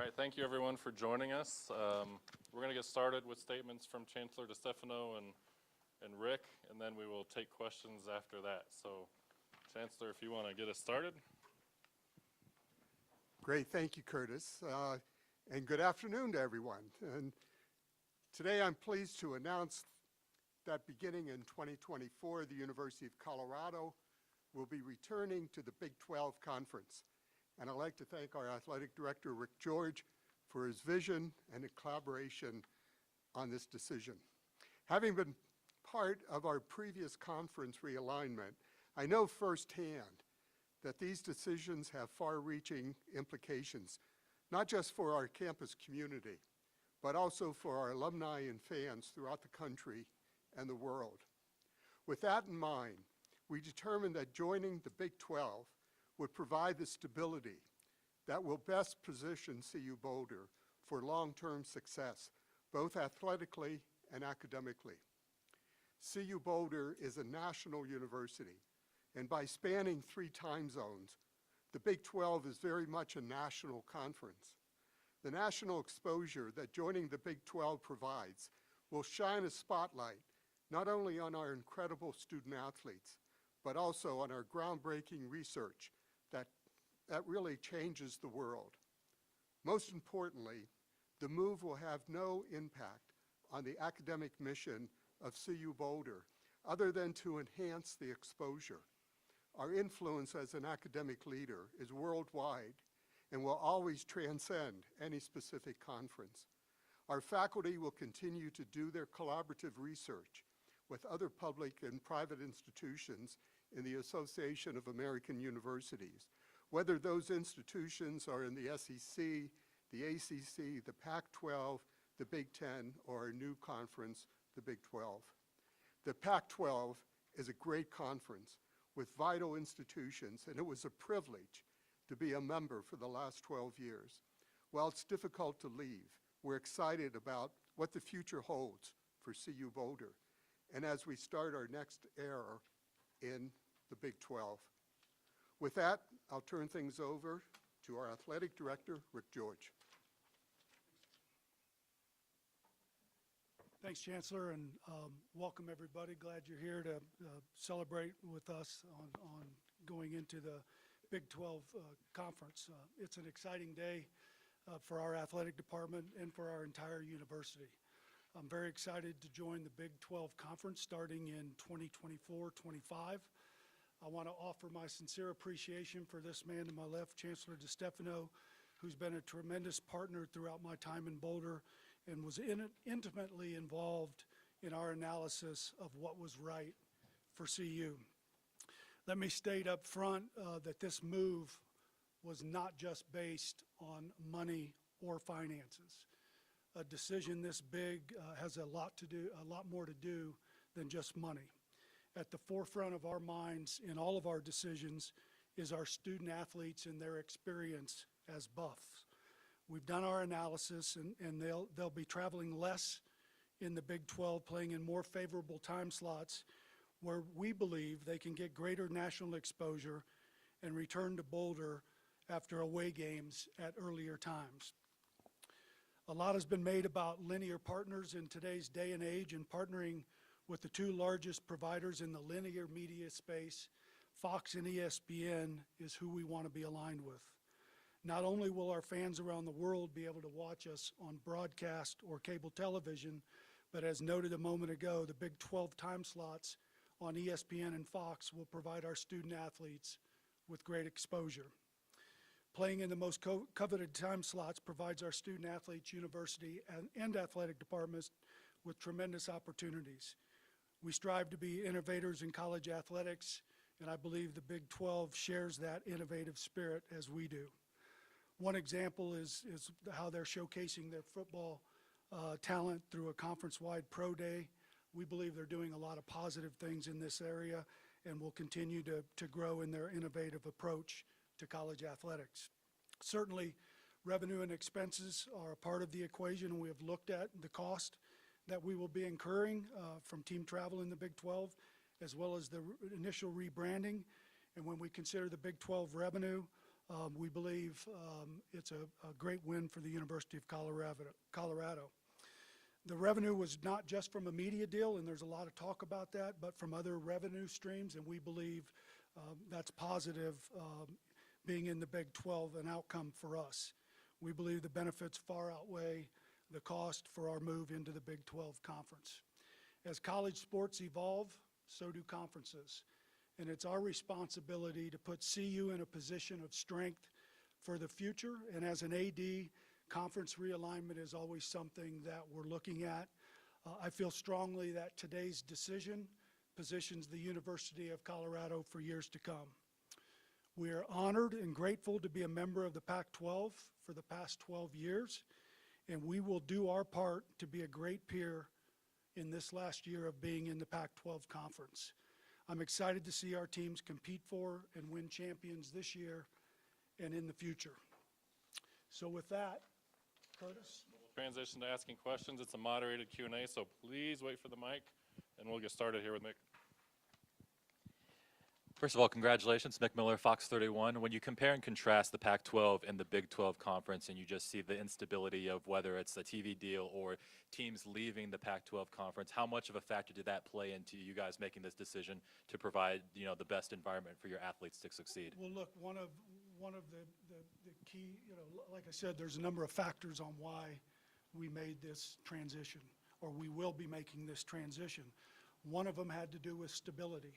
right, thank you everyone for joining us. We're going to get started with statements from Chancellor DiStefano and Rick, and then we will take questions after that. So, Chancellor, if you want to get us started. Great, thank you, Curtis, and good afternoon to everyone. And today I'm pleased to announce that beginning in 2024, the University of Colorado will be returning to the Big 12 Conference. And I'd like to thank our athletic director, Rick George, for his vision and collaboration on this decision. Having been part of our previous conference realignment, I know firsthand that these decisions have far-reaching implications, not just for our campus community, but also for our alumni and fans throughout the country and the world. With that in mind, we determined that joining the Big 12 would provide the stability that will best position CU Boulder for long-term success, both athletically and academically. CU Boulder is a national university, and by spanning 3 time zones, the Big 12 is very much a national conference. The national exposure that joining the Big 12 provides will shine a spotlight not only on our incredible student athletes, but also on our groundbreaking research that really changes the world. Most importantly, the move will have no impact on the academic mission of CU Boulder, other than to enhance the exposure. Our influence as an academic leader is worldwide and will always transcend any specific conference. Our faculty will continue to do their collaborative research with other public and private institutions in the Association of American Universities, whether those institutions are in the SEC, the ACC, the Pac-12, the Big Ten, or our new conference, the Big 12. The Pac-12 is a great conference with vital institutions, and it was a privilege to be a member for the last 12 years. While it's difficult to leave, we're excited about what the future holds for CU Boulder, and as we start our next era in the Big 12. With that, I'll turn things over to our athletic director, Rick George. Thanks, Chancellor, and welcome everybody. Glad you're here to celebrate with us on going into the Big 12 conference. It's an exciting day for our athletic department and for our entire university. I'm very excited to join the Big 12 conference starting in 2024-25. I want to offer my sincere appreciation for this man to my left, Chancellor DiStefano, who's been a tremendous partner throughout my time in Boulder and was intimately involved in our analysis of what was right for CU. Let me state up front that this move was not just based on money or finances. A decision this big has a lot more to do than just money. At the forefront of our minds in all of our decisions is our student athletes and their experience as buffs. We've done our analysis, and they'll be traveling less in the Big 12, playing in more favorable time slots where we believe they can get greater national exposure and return to Boulder after away games at earlier times. A lot has been made about linear partners in today's day and age, and partnering with the 2 largest providers in the linear media space, Fox and ESPN, is who we want to be aligned with. Not only will our fans around the world be able to watch us on broadcast or cable television, but as noted a moment ago, the Big 12 time slots on ESPN and Fox will provide our student athletes with great exposure. Playing in the most coveted time slots provides our student athletes, university, and athletic departments with tremendous opportunities. We strive to be innovators in college athletics, and I believe the Big 12 shares that innovative spirit as we do. One example is how they're showcasing their football talent through a conference-wide pro day. We believe they're doing a lot of positive things in this area and will continue to grow in their innovative approach to college athletics. Certainly, revenue and expenses are a part of the equation, and we have looked at the cost that we will be incurring from team travel in the Big 12, as well as the initial rebranding. And when we consider the Big 12 revenue, We believe it's a great win for the University of Colorado. The revenue was not just from a media deal, and there's a lot of talk about that, but from other revenue streams, and we believe that's positive being in the Big 12, an outcome for us. We believe the benefits far outweigh the cost for our move into the Big 12 conference. As college sports evolve, so do conferences. And it's our responsibility to put CU in a position of strength for the future. And as an AD, conference realignment is always something that we're looking at. I feel strongly that today's decision positions the University of Colorado for years to come. We are honored and grateful to be a member of the Pac-12 for the past 12 years, and we will do our part to be a great peer in this last year of being in the Pac-12 conference. I'm excited to see our teams compete for and win champions this year and in the future. So with that, Curtis. Transition to asking questions. It's a moderated Q&A, so please wait for the mic, and we'll get started here with Mick. First of all, congratulations, Mick Miller, Fox 31. When you compare and contrast the Pac-12 and the Big 12 conference, and you just see the instability of whether it's a TV deal or teams leaving the Pac-12 conference, how much of a factor did that play into you guys making this decision to provide, the best environment for your athletes to succeed? Well, look, one of the key, like I said, there's a number of factors on why we made this transition, or we will be making this transition. One of them had to do with stability.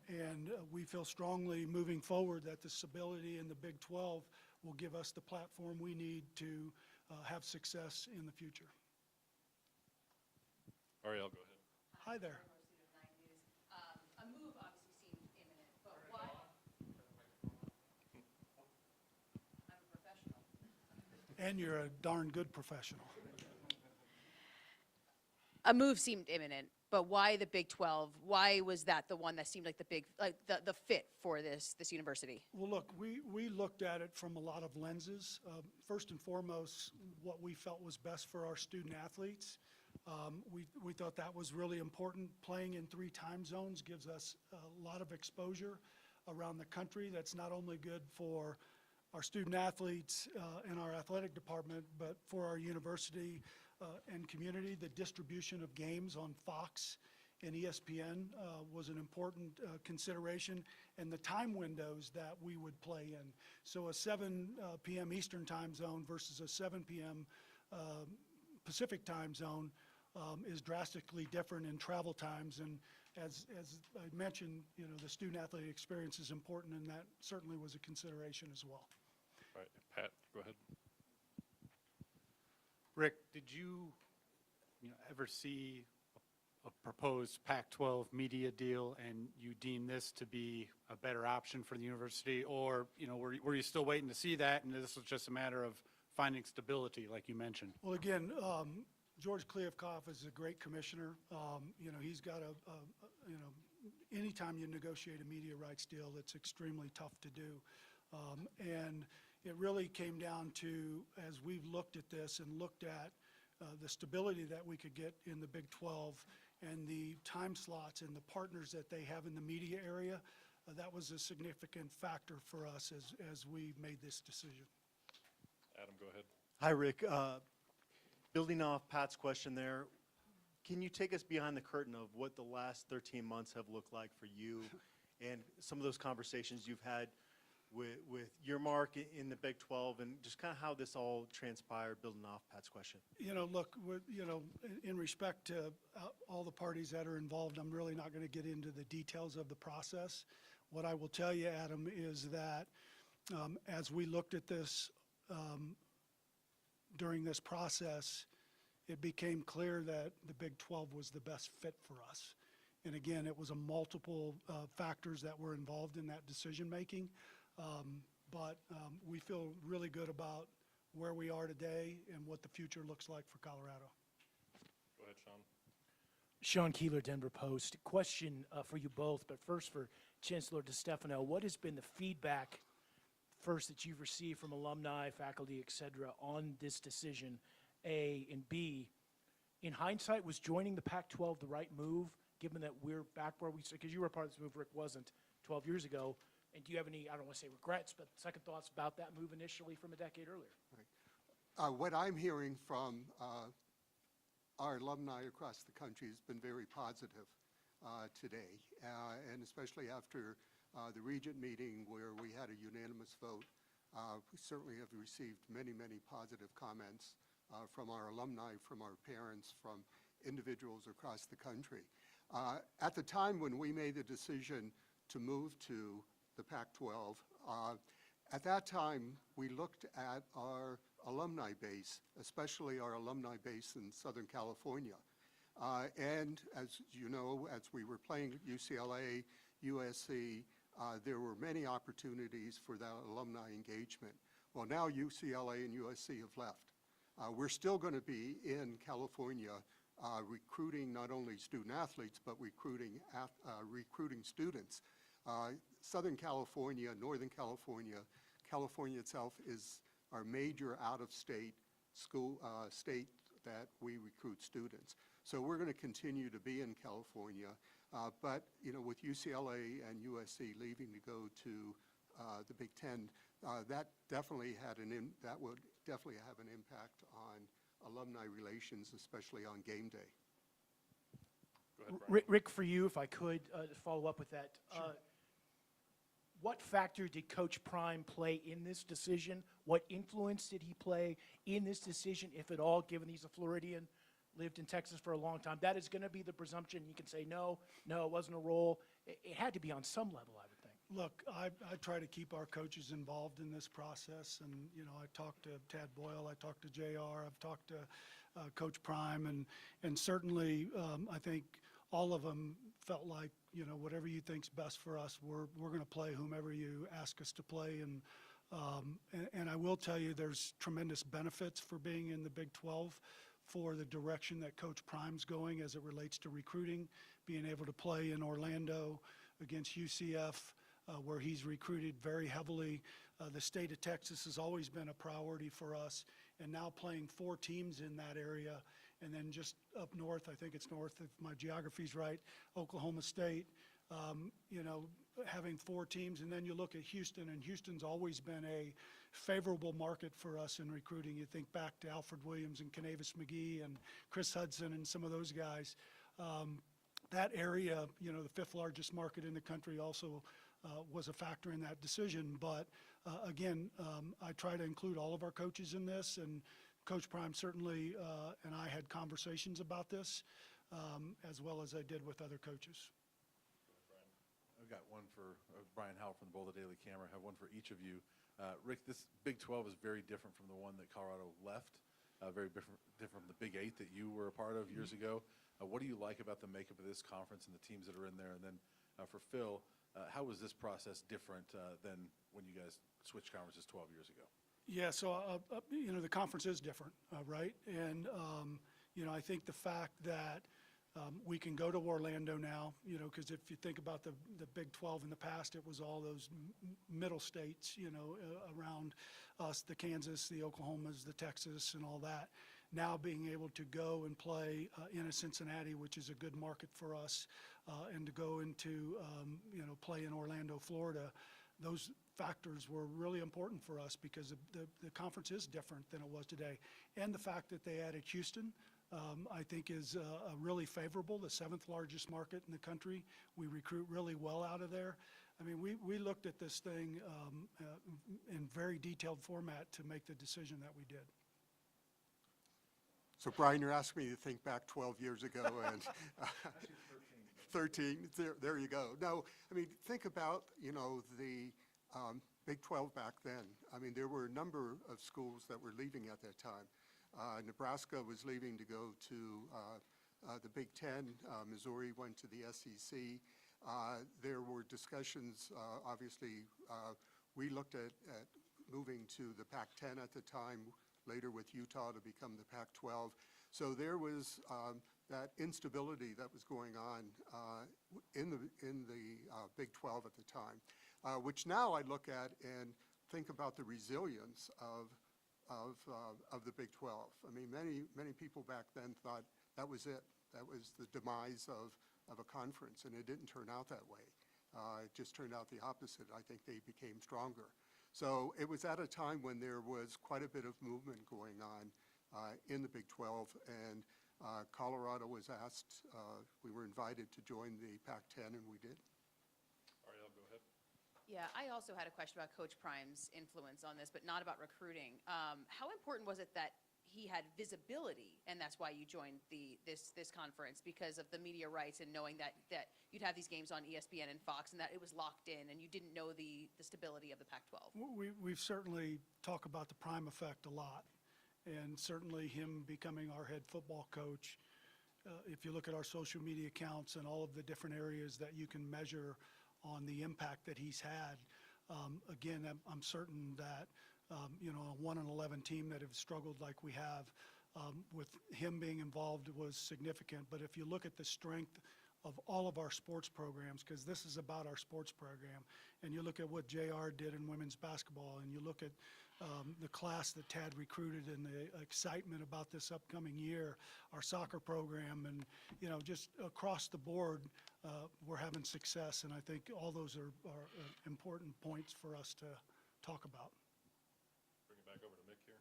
And we feel strongly moving forward that the stability in the Big 12 will give us the platform we need to have success in the future. Ariel, go ahead. Hi there. A move obviously seemed imminent, but why? I'm a professional. And you're a darn good professional. A move seemed imminent, but why the Big 12? Why was that the one that seemed like the fit for this university? Well, look, we looked at it from a lot of lenses. First and foremost, what we felt was best for our student athletes. We thought that was really important. Playing in 3 time zones gives us a lot of exposure around the country. That's not only good for our student athletes and our athletic department, but for our university and community. The distribution of games on Fox and ESPN was an important consideration, and the time windows that we would play in. So a 7 p.m. Eastern time zone versus a 7 p.m. Pacific time zone is drastically different in travel times. And as I mentioned, the student athlete experience is important, and that certainly was a consideration as well. All right, Pat, go ahead. Rick, did you ever see a proposed Pac-12 media deal and you deem this to be a better option for the university, or were you still waiting to see that and this was just a matter of finding stability like you mentioned? Well, again, George Kliavkoff is a great commissioner. He's got anytime you negotiate a media rights deal, it's extremely tough to do. And it really came down to, as we've looked at this and looked at the stability that we could get in the Big 12 and the time slots and the partners that they have in the media area, that was a significant factor for us as we made this decision. Adam, go ahead. Hi, Rick. Building off Pat's question there, can you take us behind the curtain of what the last 13 months have looked like for you and some of those conversations you've had with your mark in the Big 12 and just kind of how this all transpired, building off Pat's question? Look, in respect to all the parties that are involved, I'm really not going to get into the details of the process. What I will tell you, Adam, is that as we looked at this during this process, it became clear that the Big 12 was the best fit for us. And again, it was a multiple factors that were involved in that decision making. But we feel really good about where we are today and what the future looks like for Colorado. Go ahead, Sean. Sean Keeler, Denver Post. Question for you both, but first for Chancellor DiStefano. What has been the feedback first that you've received from alumni, faculty, et cetera, on this decision, A, and B, in hindsight, was joining the Pac-12 the right move, given that we're back where we, because you were a part of this move, Rick wasn't, 12 years ago, And do you have any, I don't want to say regrets, but second thoughts about that move initially from a decade earlier? What I'm hearing from our alumni across the country has been very positive today, and especially after the Regent meeting where we had a unanimous vote. We certainly have received many, many positive comments from our alumni, from our parents, from individuals across the country. At the time when we made the decision to move to the Pac-12, at that time we looked at our alumni base, especially our alumni base in Southern California. And as you know, as we were playing at UCLA, USC, there were many opportunities for that alumni engagement. Well, now UCLA and USC have left. We're still going to be in California recruiting not only student athletes, but recruiting students. Southern California, Northern California, California itself is our major out-of-state state that we recruit students. So we're going to continue to be in California, but you know, with UCLA and USC leaving to go to the Big Ten, that definitely that would definitely have an impact on alumni relations, especially on game day. Go ahead, Brian. Rick, for you, if I could follow up with that. What factor did Coach Prime play in this decision? What influence did he play in this decision, if at all, given he's a Floridian, lived in Texas for a long time? That is going to be the presumption. You can say, no, it wasn't a role. It had to be on some level, I would think. Look, I try to keep our coaches involved in this process, and, you know, I talked to Tad Boyle, I talked to JR, I've talked to Coach Prime, and certainly I think all of them felt like, you know, whatever you think's best for us, we're going to play whomever you ask us to play, and I will tell you there's tremendous benefits for being in the Big 12 for the direction that Coach Prime's going as it relates to recruiting, being able to play in Orlando against UCF, where he's recruited very heavily. The state of Texas has always been a priority for us, and now playing 4 teams in that area, and then just up north, I think it's north if my geography's right, Oklahoma State, you know, having 4 teams, and then you look at Houston, and Houston's always been a favorable market for us in recruiting. You think back to Alfred Williams and Canavis McGee and Chris Hudson and some of those guys. That area, you know, the 5th largest market in the country, also was a factor in that decision. But again, I try to include all of our coaches in this, and Coach Prime certainly and I had conversations about this, as well as I did with other coaches. I've got one for Brian Howell from the Boulder Daily Camera. I have one for each of you. Rick, this Big 12 is very different from the one that Colorado left, very different from the Big 8 that you were a part of years ago. What do you like about the makeup of this conference and the teams that are in there? And then for Phil, how was this process different than when you guys switched conferences 12 years ago? Yeah, so, you know, the conference is different, right? And, you know, I think the fact that we can go to Orlando now, you know, because if you think about the Big 12 in the past, it was all those middle states, you know, around us, the Kansas, the Oklahomas, the Texas, and all that. Now being able to go and play in a Cincinnati, which is a good market for us, and to go into, you know, play in Orlando, Florida, those factors were really important for us because the conference is different than it was today. And the fact that they added Houston, I think is really favorable, the 7th largest market in the country. We recruit really well out of there. I mean, we looked at this thing in very detailed format to make the decision that we did. So Brian, you're asking me to think back 12 years ago and 13, there you go. No, I mean, think about, you know, the Big 12 back then. I mean, there were a number of schools that were leaving at that time. Nebraska was leaving to go to the Big 10. Missouri went to the SEC. There were discussions, obviously, we looked at moving to the Pac-10 at the time, later with Utah to become the Pac-12. So there was that instability that was going on in the Big 12 at the time, which now I look at and think about the resilience of the Big 12. I mean, many people back then thought that was it. That was the demise of a conference, and it didn't turn out that way. It just turned out the opposite. I think they became stronger. So it was at a time when there was quite a bit of movement going on in the Big 12, and Colorado was asked, we were invited to join the Pac-10, and we did. Ariel, go ahead. Yeah, I also had a question about Coach Prime's influence on this, but not about recruiting. How important was it that he had visibility, and that's why you joined this conference, because of the media rights and knowing that you'd have these games on ESPN and Fox, and that it was locked in, and you didn't know the stability of the Pac-12? We've certainly talked about the Prime effect a lot, and certainly him becoming our head football coach. If you look at our social media accounts and all of the different areas that you can measure on the impact that he's had, again, I'm certain that a 1-11 team that have struggled like we have, with him being involved was significant. But if you look at the strength of all of our sports programs, because this is about our sports program, and you look at what JR did in women's basketball, and you look at the class that Tad recruited and the excitement about this upcoming year, our soccer program, and just across the board, we're having success, and I think all those are important points for us to talk about. Bring it back over to Mick here.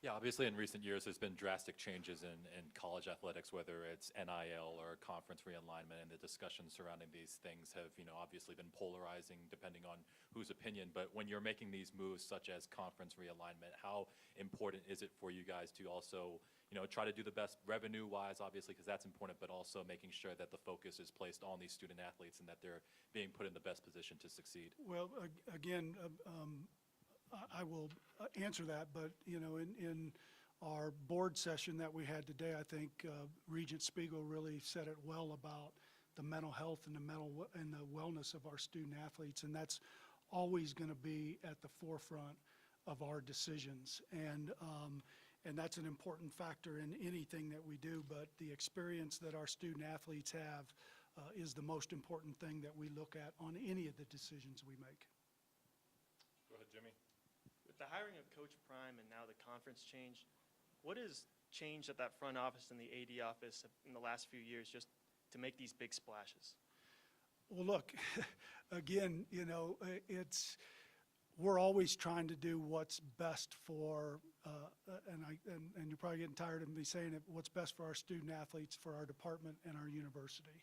Yeah, obviously in recent years, there's been drastic changes in college athletics, whether it's NIL or conference realignment, and the discussions surrounding these things have, obviously been polarizing depending on whose opinion. But when you're making these moves such as conference realignment, how important is it for you guys to also, try to do the best revenue-wise, obviously, because that's important, but also making sure that the focus is placed on these student athletes and that they're being put in the best position to succeed? Well, again, I will answer that, but in our board session that we had today, I think Regent Spiegel really said it well about the mental health and the wellness of our student athletes, and that's always going to be at the forefront of our decisions, and that's an important factor in anything that we do. But the experience that our student athletes have is the most important thing that we look at on any of the decisions we make. Go ahead, Jimmy. With the hiring of Coach Prime and now the conference change, what has changed at that front office and the AD office in the last few years just to make these big splashes? Well, look, again, we're always trying to do what's best for, and you're probably getting tired of me saying it, what's best for our student athletes, for our department and our university.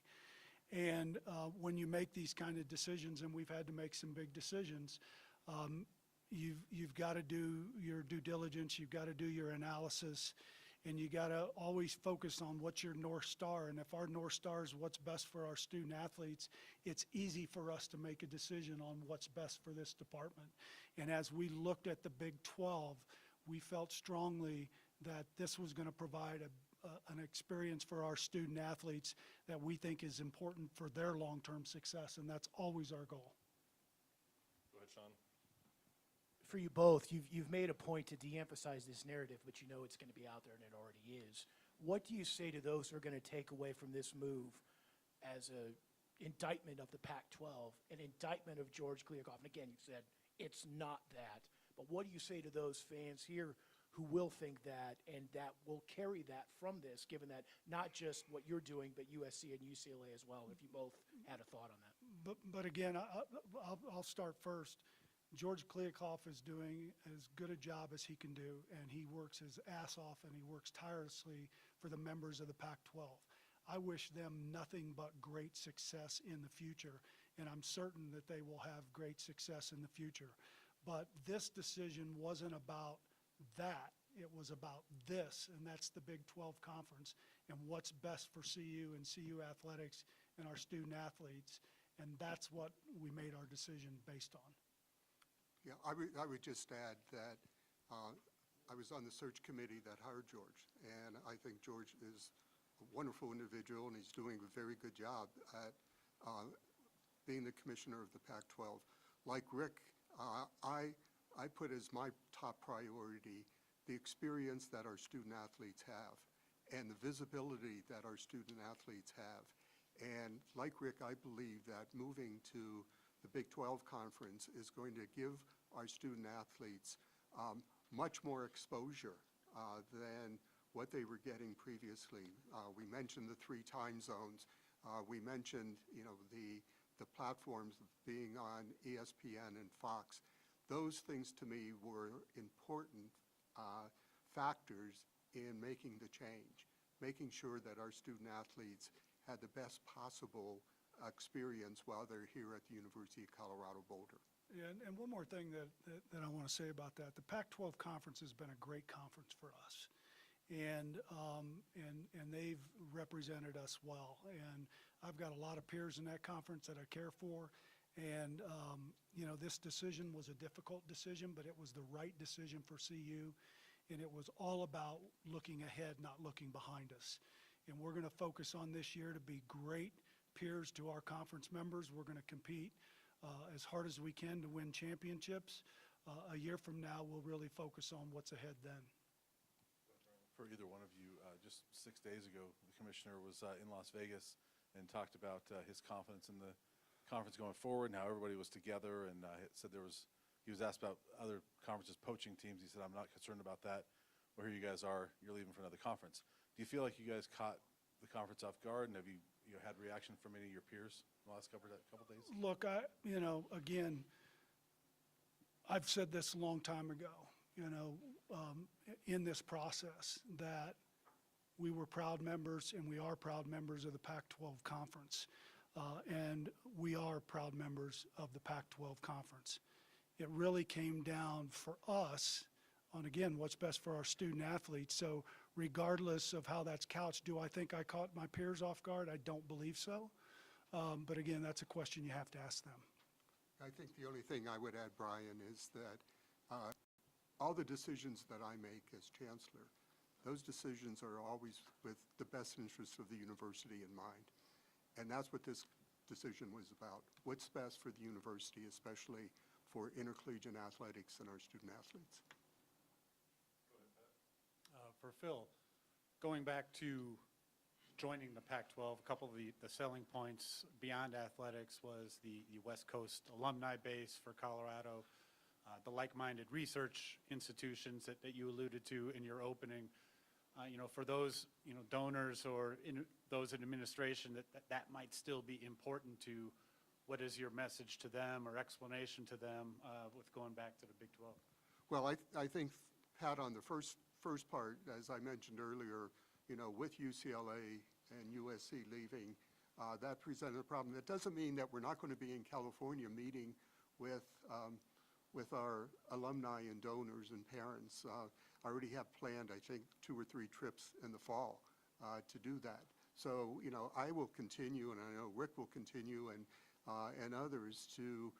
And when you make these kind of decisions, and we've had to make some big decisions, you've got to do your due diligence, you've got to do your analysis, and you got to always focus on what's your North Star. And if our North Star is what's best for our student athletes, it's easy for us to make a decision on what's best for this department. And as we looked at the Big 12, we felt strongly that this was going to provide an experience for our student athletes that we think is important for their long-term success, and that's always our goal. Go ahead, Sean. For you both, you've made a point to de-emphasize this narrative, but it's going to be out there, and it already is. What do you say to those who are going to take away from this move as an indictment of the Pac-12, an indictment of George Kliavkoff? And again, you said it's not that, but what do you say to those fans here who will think that and that will carry that from this, given that not just what you're doing, but USC and UCLA as well, if you both had a thought on that? But again, I'll start first. George Kliavkoff is doing as good a job as he can do, and he works his ass off, and he works tirelessly for the members of the Pac-12. I wish them nothing but great success in the future, and I'm certain that they will have great success in the future. But this decision wasn't about that. It was about this, and that's the Big 12 Conference and what's best for CU and CU athletics and our student athletes, and that's what we made our decision based on. Yeah, I would just add that I was on the search committee that hired George, and I think George is a wonderful individual, and he's doing a very good job at being the commissioner of the Pac-12. Like Rick, I put as my top priority the experience that our student athletes have and the visibility that our student athletes have. And like Rick, I believe that moving to the Big 12 Conference is going to give our student athletes much more exposure than what they were getting previously. We mentioned the 3 time zones. We mentioned, the platforms being on ESPN and Fox. Those things to me were important factors in making the change, making sure that our student athletes had the best possible experience while they're here at the University of Colorado Boulder. Yeah, and one more thing that I want to say about that. The Pac-12 conference has been a great conference for us. And they've represented us well. And I've got a lot of peers in that conference that I care for. And, this decision was a difficult decision, but it was the right decision for CU. And it was all about looking ahead, not looking behind us. And we're going to focus on this year to be great peers to our conference members. We're going to compete as hard as we can to win championships. A year from now, we'll really focus on what's ahead then. For either one of you, just 6 days ago, the commissioner was in Las Vegas and talked about his confidence in the conference going forward and how everybody was together, and said he was asked about other conferences poaching teams. He said, I'm not concerned about that. Well, here you guys are, you're leaving for another conference. Do you feel like you guys caught the conference off guard, and have you had reaction from any of your peers in the last couple days? Look, again, I've said this a long time ago, in this process, that we were proud members and we are proud members of the Pac-12 conference. And we are proud members of the Pac-12 conference. It really came down for us on, again, what's best for our student athletes. So regardless of how that's couched, do I think I caught my peers off guard? I don't believe so. But again, that's a question you have to ask them. I think the only thing I would add, Brian, is that all the decisions that I make as chancellor, those decisions are always with the best interests of the university in mind. And that's what this decision was about. What's best for the university, especially for intercollegiate athletics and our student athletes. For Phil, going back to joining the Pac-12, a couple of the selling points beyond athletics was the West Coast alumni base for Colorado, the like-minded research institutions that you alluded to in your opening. For those, donors or those in administration, that might still be important to, what is your message to them or explanation to them with going back to the Big 12? Well, I think, Pat, on the first part, as I mentioned earlier, with UCLA and USC leaving, that presented a problem. That doesn't mean that we're not going to be in California meeting with our alumni and donors and parents. I already have planned, I think, 2 or 3 trips in the fall to do that. So, I will continue, and I know Rick will continue, and others to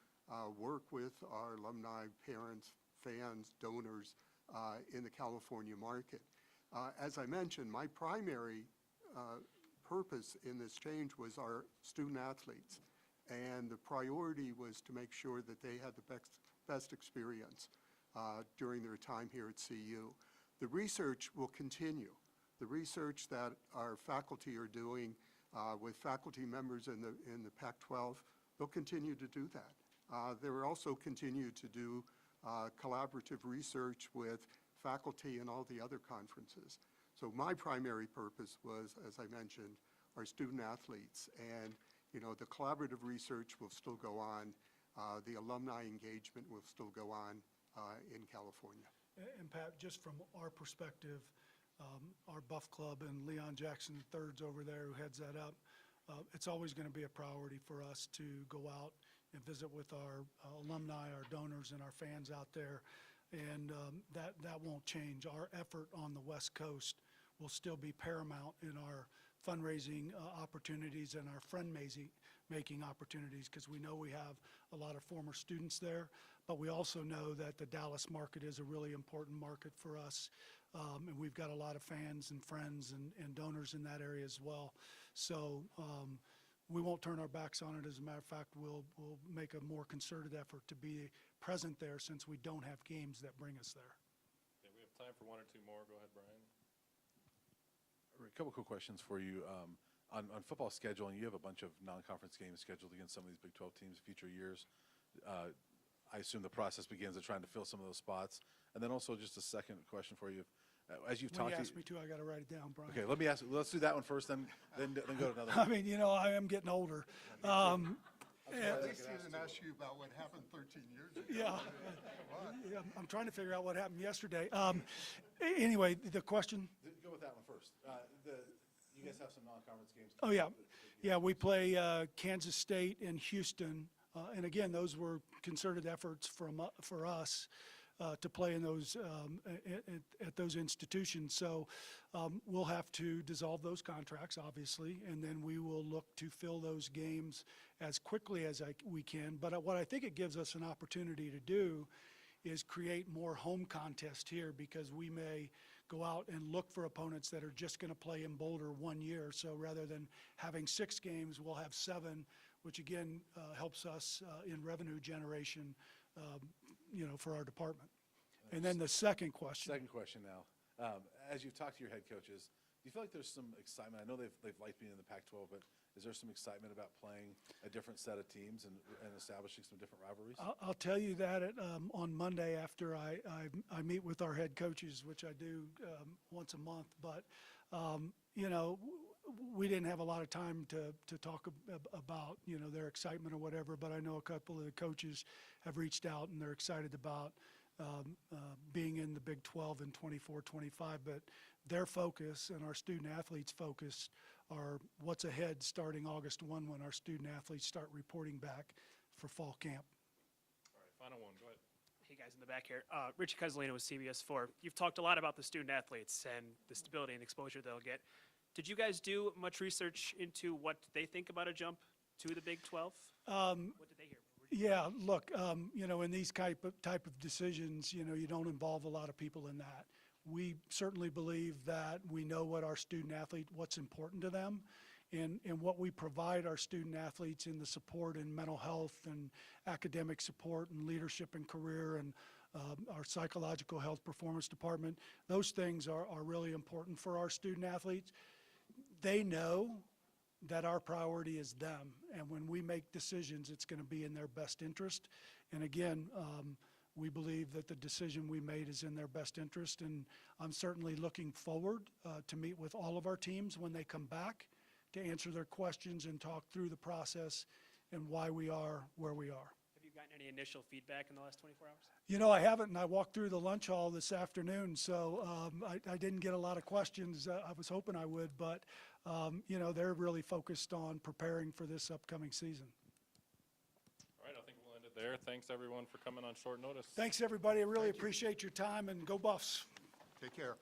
work with our alumni, parents, fans, donors in the California market. As I mentioned, my primary purpose in this change was our student athletes, and the priority was to make sure that they had the best experience during their time here at CU. The research will continue. The research that our faculty are doing with faculty members in the Pac-12, they'll continue to do that. They will also continue to do collaborative research with faculty and all the other conferences. So my primary purpose was, as I mentioned, our student athletes. And, the collaborative research will still go on. The alumni engagement will still go on in California. And Pat, just from our perspective, our Buff Club and Leon Jackson III's over there who heads that up, it's always going to be a priority for us to go out and visit with our alumni, our donors, and our fans out there. And that won't change. Our effort on the West Coast will still be paramount in our fundraising opportunities and our friend-making opportunities, because we know we have a lot of former students there, but we also know that the Dallas market is a really important market for us, and we've got a lot of fans and friends and donors in that area as well. So we won't turn our backs on it. As a matter of fact, we'll make a more concerted effort to be present there, since we don't have games that bring us there. Okay, we have time for 1 or 2 more. Go ahead, Brian. A couple quick questions for you. On football scheduling, you have a bunch of non-conference games scheduled against some of these Big 12 teams in future years. I assume the process begins at trying to fill some of those spots. And then also just a second question for you. As you've When you talked ask me to, I got to write it down, Brian. Okay, let's do that one first, then go to another I one. mean, I am getting older. At least he didn't ask you about what happened 13 years ago. Yeah, I'm trying to figure out what happened yesterday. Anyway, the question, Go with that one first. You guys have some non-conference games. oh, yeah. Yeah, we play Kansas State and Houston. And again, those were concerted efforts for us to play in those, at those institutions. So we'll have to dissolve those contracts, obviously, and then we will look to fill those games as quickly as we can. But what I think it gives us an opportunity to do is create more home contest here, because we may go out and look for opponents that are just going to play in Boulder 1 year. So rather than having 6 games, we'll have 7, which again helps us in revenue generation, for our department. And then the second question. Second question now. As you've talked to your head coaches, do you feel like there's some excitement? I know they've liked being in the Pac-12, but is there some excitement about playing a different set of teams and establishing some different rivalries? I'll tell you that on Monday after I meet with our head coaches, which I do once a month. But, we didn't have a lot of time to talk about, their excitement or whatever. But I know a couple of the coaches have reached out and they're excited about being in the Big 12 in 24-25. But their focus and our student athletes' focus are what's ahead starting August 1, when our student athletes start reporting back for fall camp. All right, final one, go ahead. Hey guys in the back here. Richie Cozzolino with CBS4. You've talked a lot about the student athletes and the stability and exposure they'll get. Did you guys do much research into what they think about a jump to the Big 12? What did they hear? Yeah, look, in these type of decisions, you don't involve a lot of people in that. We certainly believe that we know what our student athlete, what's important to them, and what we provide our student athletes in the support in mental health and academic support and leadership and career and our psychological health performance department. Those things are really important for our student athletes. They know that our priority is them, and when we make decisions, it's going to be in their best interest. And again, we believe that the decision we made is in their best interest, and I'm certainly looking forward to meet with all of our teams when they come back to answer their questions and talk through the process and why we are where we are. Have you gotten any initial feedback in the last 24 hours? I haven't, and I walked through the lunch hall this afternoon, so I didn't get a lot of questions. I was hoping I would, but, they're really focused on preparing for this upcoming season. All right, I think we'll end it there. Thanks, everyone, for coming on short notice. Thanks, everybody. I really appreciate your time, and go Buffs. Take care.